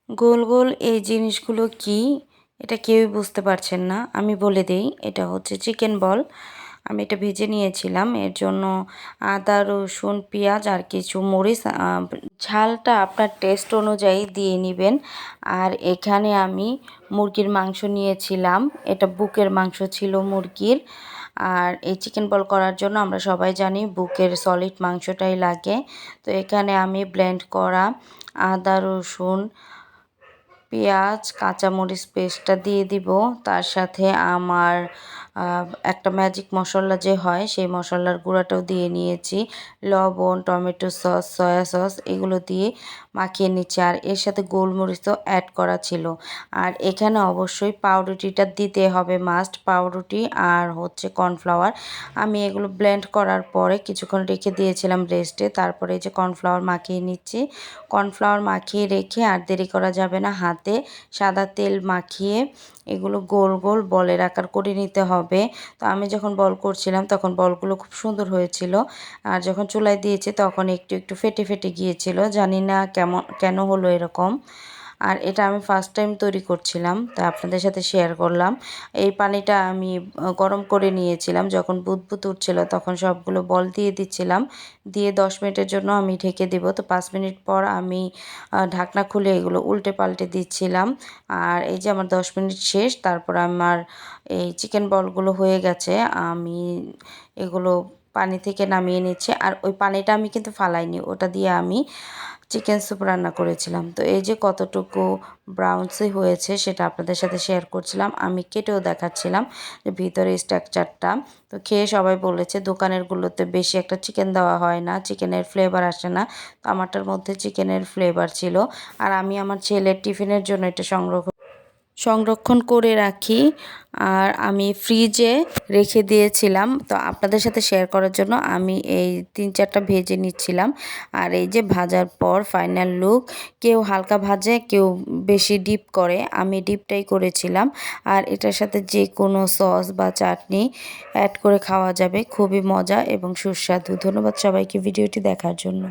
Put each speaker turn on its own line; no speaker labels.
গোল গোল এই জিনিসগুলো কি এটা কেউই বুঝতে পারছেন না। আমি বলে দেই, এটা হচ্ছে চিকেন বল। আমি এটা ভেজে নিয়েছিলাম। এর জন্য আদা, রসুন, পেঁয়াজ আর কিছু মরিচ, ঝালটা আপনার টেস্ট অনুযায়ী দিয়ে নেবেন। আর এখানে আমি মুরগির মাংস নিয়েছিলাম, এটা বুকের মাংস ছিল মুরগির। আর এই চিকেন বল করার জন্য আমরা সবাই জানি বুকের সলিড মাংসটাই লাগে। তো এখানে আমি ব্লেন্ড করা আদা, রসুন, পেঁয়াজ, কাঁচামরিচ পেস্টটা দিয়ে দিব। তার সাথে আমার একটা ম্যাজিক মশলা যে হয় সেই মশলার গুঁড়াটাও দিয়ে নিয়েছি। লবণ, টমেটো সস, সয়া সস এগুলো দিয়ে মাখিয়ে নিচ্ছি। আর এর সাথে গোলমরিচও অ্যাড করা ছিল। আর এখানে অবশ্যই পাউরুটিটা দিতে হবে মাস্ট, পাউরুটি আর হচ্ছে কর্নফ্লাওয়ার। আমি এগুলো ব্লেন্ড করার পরে কিছুক্ষণ রেখে দিয়েছিলাম রেস্টে। তারপরে এই যে কর্নফ্লাওয়ার মাখিয়ে নিচ্ছি। কর্নফ্লাওয়ার মাখিয়ে রেখে আর দেরি করা যাবে না, হাতে সাদা তেল মাখিয়ে এগুলো গোল গোল বলের আকার করে নিতে হবে। তো আমি যখন বল করছিলাম তখন বলগুলো খুব সুন্দর হয়েছিল। আর যখন চুলায় দিয়েছি তখন একটু একটু ফেটে ফেটে গিয়েছিল, জানি না কেন হলো এরকম। আর এটা আমি ফার্স্ট টাইম তৈরি করছিলাম, তাই আপনাদের সাথে শেয়ার করলাম। এই পানিটা আমি গরম করে নিয়েছিলাম, যখন বুদবুদ উঠছিল তখন সবগুলো বল দিয়ে দিচ্ছিলাম। দিয়ে 10 মিনিটের জন্য আমি ঢেকে দিব। তো 5 মিনিট পর আমি ঢাকনা খুলে এগুলো উল্টে পাল্টে দিচ্ছিলাম। আর এই যে আমার 10 মিনিট শেষ, তারপর আমার এই চিকেন বলগুলো হয়ে গেছে। আমি এগুলো পানি থেকে নামিয়ে নিচ্ছি। আর ওই পানিটা আমি কিন্তু ফালাইনি, ওটা দিয়ে আমি চিকেন স্যুপ রান্না করেছিলাম। তো এই যে কতটুকু ব্রাউন্সি হয়েছে সেটা আপনাদের সাথে শেয়ার করছিলাম। আমি কেটেও দেখাচ্ছিলাম যে ভিতরে স্ট্রাকচারটা। তো খেয়ে সবাই বলেছে দোকানেরগুলোতে বেশি একটা চিকেন দেওয়া হয় না, চিকেনের ফ্লেভার আসে না। তো আমারটার মধ্যে চিকেনের ফ্লেভার ছিল। আর আমি আমার ছেলের টিফিনের জন্য এটা সংরক্ষণ করে রাখি। আর আমি ফ্রিজে রেখে দিয়েছিলাম, তো আপনাদের সাথে শেয়ার করার জন্য আমি এই 3-4টা ভেজে নিচ্ছিলাম। আর এই যে ভাজার পর ফাইনাল লুক, কেউ হালকা ভাজে, কেউ বেশি ডিপ করে, আমি ডিপটাই করেছিলাম। আর এটার সাথে যে কোনো সস বা চাটনি অ্যাড করে খাওয়া যাবে, খুবই মজা এবং সুস্বাদু। ধন্যবাদ সবাইকে ভিডিওটি দেখার জন্য।